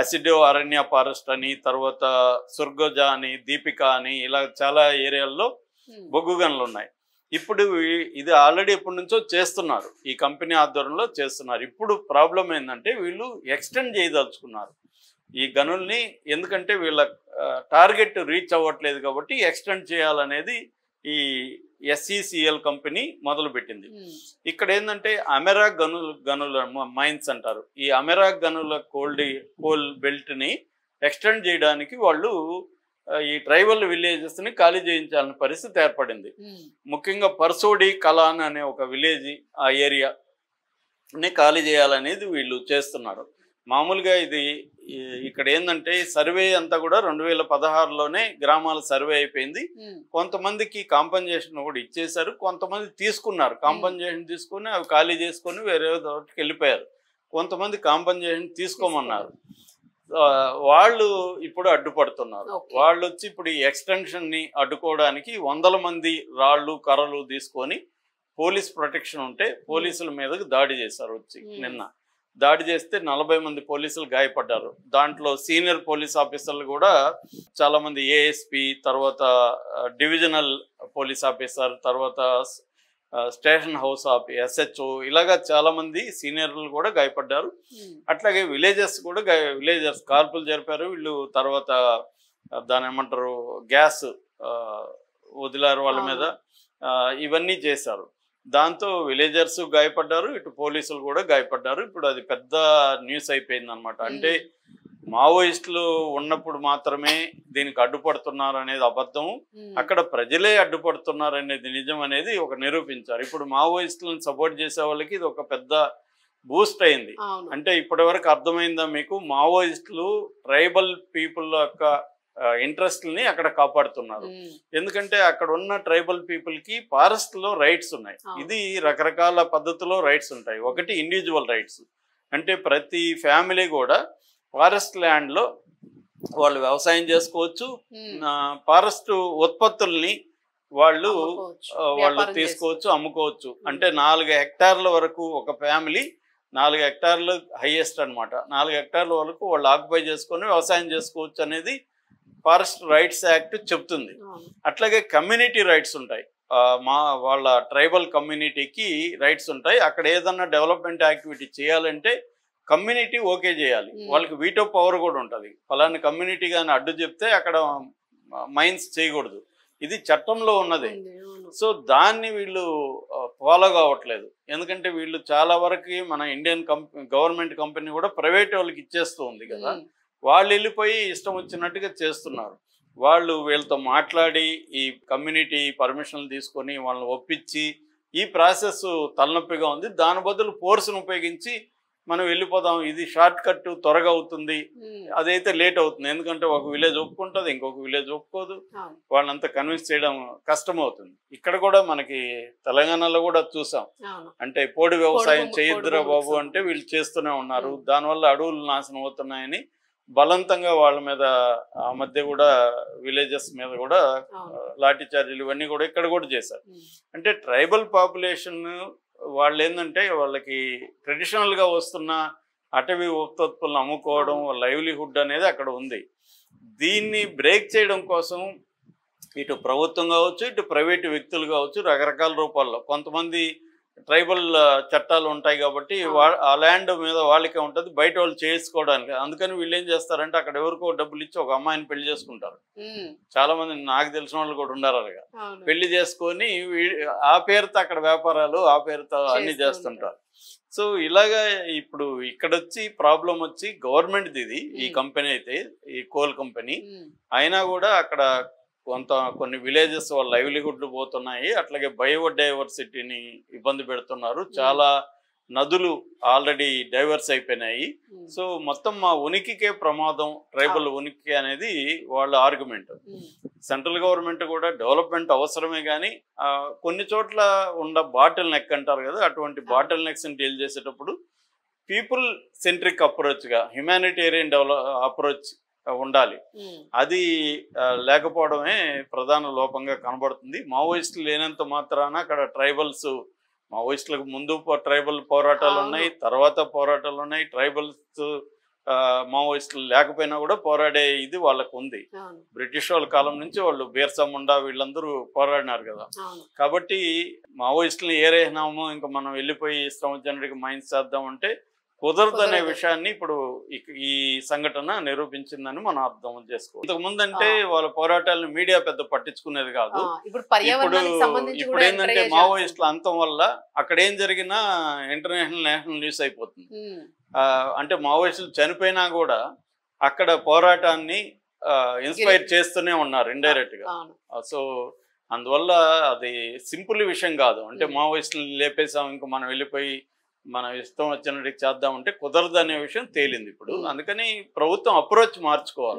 అసిడో అరణ్య ఫారెస్ట్ అని, తర్వాత సుర్గజ అని, దీపిక అని, ఇలా చాలా ఏరియాల్లో బొగ్గు గనులు ఉన్నాయి. ఇప్పుడు ఇది ఆల్రెడీ ఎప్పటి నుంచో చేస్తున్నారు, ఈ కంపెనీ ఆధ్వర్యంలో చేస్తున్నారు. ఇప్పుడు ప్రాబ్లం ఏంటంటే వీళ్ళు ఎక్స్టెండ్ చేయదలుచుకున్నారు ఈ గనుల్ని. ఎందుకంటే వీళ్ళ టార్గెట్ రీచ్ అవ్వట్లేదు కాబట్టి ఎక్స్టెండ్ చేయాలనేది ఈ SCCL కంపెనీ మొదలుపెట్టింది. ఇక్కడ ఏంటంటే అమెరాక్ గనుల మైన్స్ అంటారు. ఈ అమెరాక్ గనుల కోల్ బెల్ట్ని ఎక్స్టెండ్ చేయడానికి వాళ్ళు ఈ ట్రైబల్ విలేజెస్ని ఖాళీ చేయించాలనే పరిస్థితి ఏర్పడింది. ముఖ్యంగా పర్సోడి కలాన్ అనే ఒక విలేజ్, ఆ ఏరియాని ఖాళీ చేయాలనేది వీళ్ళు చేస్తున్నారు. మామూలుగా ఇది ఇక్కడ ఏంటంటే సర్వే అంతా కూడా 2016లోనే గ్రామాల సర్వే అయిపోయింది. కొంతమందికి కాంపన్సేషన్ కూడా ఇచ్చేశారు, కొంతమంది తీసుకున్నారు. కాంపన్సేషన్ తీసుకుని అవి ఖాళీ చేసుకొని వేరే చోటుకి వెళ్ళిపోయారు. కొంతమంది కాంపన్సేషన్ తీసుకోమన్నారు. వాళ్ళు ఇప్పుడు అడ్డుపడుతున్నారు. వాళ్ళు వచ్చి ఇప్పుడు ఈ ఎక్స్టెన్షన్ని అడ్డుకోవడానికి 100 మంది రాళ్ళు కర్రలు తీసుకొని, పోలీస్ ప్రొటెక్షన్ ఉంటే పోలీసుల మీదకి దాడి చేశారు. వచ్చి నిన్న దాడి చేస్తే 40 మంది పోలీసులు గాయపడ్డారు. దాంట్లో సీనియర్ పోలీస్ ఆఫీసర్లు కూడా చాలా మంది, ASP, తర్వాత డివిజనల్ పోలీస్ ఆఫీసర్, తర్వాత స్టేషన్ హౌస్ SHO, ఇలాగా చాలా మంది సీనియర్లు కూడా గాయపడ్డారు. అట్లాగే విలేజర్స్ కాల్పులు జరిపారు వీళ్ళు. తర్వాత దాని ఏమంటారు, గ్యాస్ వదిలారు వాళ్ళ మీద, ఇవన్నీ చేశారు. దాంతో విలేజర్స్ గాయపడ్డారు, ఇటు పోలీసులు కూడా గాయపడ్డారు. ఇప్పుడు అది పెద్ద న్యూస్ అయిపోయింది అనమాట. అంటే మావోయిస్టులు ఉన్నప్పుడు మాత్రమే దీనికి అడ్డుపడుతున్నారు అనేది అబద్ధం, అక్కడ ప్రజలే అడ్డుపడుతున్నారు అనేది నిజం అనేది ఒక నిరూపించారు. ఇప్పుడు మావోయిస్టులను సపోర్ట్ చేసే వాళ్ళకి ఇది ఒక పెద్ద బూస్ట్ అయింది. అంటే ఇప్పటి వరకు అర్థమైందా మీకు, మావోయిస్టులు ట్రైబల్ పీపుల్ యొక్క ఇంట్రెస్ట్ని అక్కడ కాపాడుతున్నారు. ఎందుకంటే అక్కడ ఉన్న ట్రైబల్ పీపుల్కి ఫారెస్ట్లో రైట్స్ ఉన్నాయి. ఇది రకరకాల పద్ధతిలో రైట్స్ ఉంటాయి. ఒకటి ఇండివిజువల్ రైట్స్, అంటే ప్రతి ఫ్యామిలీ కూడా ఫారెస్ట్ ల్యాండ్లో వాళ్ళు వ్యవసాయం చేసుకోవచ్చు, ఫారెస్ట్ ఉత్పత్తుల్ని వాళ్ళు తీసుకోవచ్చు, అమ్ముకోవచ్చు. అంటే 4 హెక్టార్ల వరకు ఒక ఫ్యామిలీ, 4 హెక్టార్లు హైయెస్ట్ అనమాట, 4 హెక్టార్ల వరకు వాళ్ళు ఆక్యుపై చేసుకొని వ్యవసాయం చేసుకోవచ్చు అనేది ఫారెస్ట్ రైట్స్ యాక్ట్ చెప్తుంది. అట్లాగే కమ్యూనిటీ రైట్స్ ఉంటాయి, వాళ్ళ ట్రైబల్ కమ్యూనిటీకి రైట్స్ ఉంటాయి. అక్కడ ఏదన్నా డెవలప్మెంట్ యాక్టివిటీ చేయాలంటే కమ్యూనిటీ ఓకే చేయాలి, వాళ్ళకి వీటో పవర్ కూడా ఉంటుంది. ఫలాని కమ్యూనిటీ కానీ అడ్డు చెప్తే అక్కడ మైన్స్ చేయకూడదు, ఇది చట్టంలో ఉన్నది. సో దాన్ని వీళ్ళు ఫాలో కావట్లేదు. ఎందుకంటే వీళ్ళు చాలా వరకు మన ఇండియన్ గవర్నమెంట్ కంపెనీ కూడా ప్రైవేట్ వాళ్ళకి ఇచ్చేస్తూ ఉంది కదా, వాళ్ళు వెళ్ళిపోయి ఇష్టం వచ్చినట్టుగా చేస్తున్నారు. వాళ్ళు వీళ్ళతో మాట్లాడి ఈ కమ్యూనిటీ పర్మిషన్లు తీసుకొని వాళ్ళని ఒప్పించి ఈ ప్రాసెస్ తలనొప్పిగా ఉంది. దాని బదులు ఫోర్స్ను ఉపయోగించి మనం వెళ్ళిపోదాం, ఇది షార్ట్ కట్, త్వరగా అవుతుంది, అదైతే లేట్ అవుతుంది. ఎందుకంటే ఒక విలేజ్ ఒప్పుకుంటుంది, ఇంకొక విలేజ్ ఒప్పుకోదు, వాళ్ళంతా కన్విన్స్ చేయడం కష్టం అవుతుంది. ఇక్కడ కూడా మనకి తెలంగాణలో కూడా చూసాం, అంటే పోడు వ్యవసాయం చేయొద్దురా బాబు అంటే వీళ్ళు చేస్తూనే ఉన్నారు. దానివల్ల అడవులు నాశనం అవుతున్నాయని బలవంతంగా వాళ్ళ మీద ఆ మధ్య కూడా విలేజెస్ మీద కూడా లాఠీ చార్జీలు ఇవన్నీ కూడా ఇక్కడ కూడా చేశారు. అంటే ట్రైబల్ పాపులేషన్ వాళ్ళు ఏంటంటే వాళ్ళకి ట్రెడిషనల్గా వస్తున్న అటవీ ఉత్పత్తులను అమ్ముకోవడం, లైవ్లీహుడ్ అనేది అక్కడ ఉంది. దీన్ని బ్రేక్ చేయడం కోసం ఇటు ప్రభుత్వం కావచ్చు, ఇటు ప్రైవేటు వ్యక్తులు కావచ్చు, రకరకాల రూపాల్లో కొంతమంది ట్రైబల్ చట్టాలు ఉంటాయి కాబట్టి ఆ ల్యాండ్ మీద వాళ్ళకే ఉంటుంది, బయట వాళ్ళు చేసుకోవడానికి. అందుకని వీళ్ళు ఏం చేస్తారంటే అక్కడ ఎవరికో డబ్బులు ఇచ్చి ఒక అమ్మాయిని పెళ్లి చేసుకుంటారు. చాలా మంది నాకు తెలిసిన వాళ్ళు కూడా ఉన్నారు అలాగా. పెళ్లి చేసుకొని ఆ పేరుతో అక్కడ వ్యాపారాలు, ఆ పేరుతో అన్ని చేస్తుంటారు. సో ఇలాగా ఇప్పుడు ఇక్కడొచ్చి ప్రాబ్లం వచ్చి గవర్నమెంట్ది ఇది, ఈ కంపెనీ అయితే ఈ కోల్ కంపెనీ అయినా కూడా అక్కడ కొన్ని విలేజెస్ వాళ్ళ లైవ్లీహుడ్లు పోతున్నాయి. అట్లాగే బయోడైవర్సిటీని ఇబ్బంది పెడుతున్నారు. చాలా నదులు ఆల్రెడీ డైవర్స్ అయిపోయినాయి. సో మొత్తం మా ఉనికికే ప్రమాదం, ట్రైబల్ ఉనికి అనేది వాళ్ళ ఆర్గ్యుమెంట్. సెంట్రల్ గవర్నమెంట్ కూడా డెవలప్మెంట్ అవసరమే కానీ కొన్ని చోట్ల ఉన్న బాటిల్ నెక్ అంటారు కదా, అటువంటి బాటిల్ నెక్స్ని డీల్ చేసేటప్పుడు పీపుల్ సెంట్రిక్ అప్రోచ్గా హ్యుమానిటేరియన్ అప్రోచ్ ఉండాలి. అది లేకపోవడమే ప్రధాన లోపంగా కనబడుతుంది. మావోయిస్టులు లేనంత మాత్రాన అక్కడ మావోయిస్టులకు ముందు ట్రైబల్ పోరాటాలు ఉన్నాయి, తర్వాత పోరాటాలు ఉన్నాయి. ట్రైబల్స్ మావోయిస్టులు లేకపోయినా కూడా పోరాడే ఇది వాళ్ళకు ఉంది. అవును. బ్రిటిష్ వాళ్ళ కాలం నుంచి వాళ్ళు బిర్సా ముండా వీళ్ళందరూ పోరాడినారు కదా. అవును. కాబట్టి మావోయిస్టులు ఏరేసినాము ఇంకా మనం వెళ్ళిపోయి ఇష్టం వచ్చినట్టుగా మైండ్స్ చేద్దాం అంటే కుదరదనే విషయాన్ని ఇప్పుడు ఈ సంఘటన నిరూపించిందని మనం అర్థం చేసుకోవాలి. ఇంతకు ముందు అంటే వాళ్ళ పోరాటాలను మీడియా పెద్ద పట్టించుకునేది కాదు. ఇప్పుడు ఏంటంటే మావోయిస్టుల అంతం వల్ల అక్కడ ఏం జరిగినా ఇంటర్నేషనల్ నేషనల్ న్యూస్ అయిపోతుంది. అంటే మావోయిస్టులు చనిపోయినా కూడా అక్కడ పోరాటాన్ని ఇన్స్పైర్ చేస్తూనే ఉన్నారు ఇండైరెక్ట్ గా. సో అందువల్ల అది సింపుల్ విషయం కాదు. అంటే మావోయిస్టులు లేపేసాం ఇంకా మనం వెళ్ళిపోయి మనం ఇష్టం వచ్చినట్టు చేద్దామంటే కుదరదు అనే విషయం తేలింది ఇప్పుడు. అందుకని ప్రభుత్వం అప్రోచ్ మార్చుకోవాలి.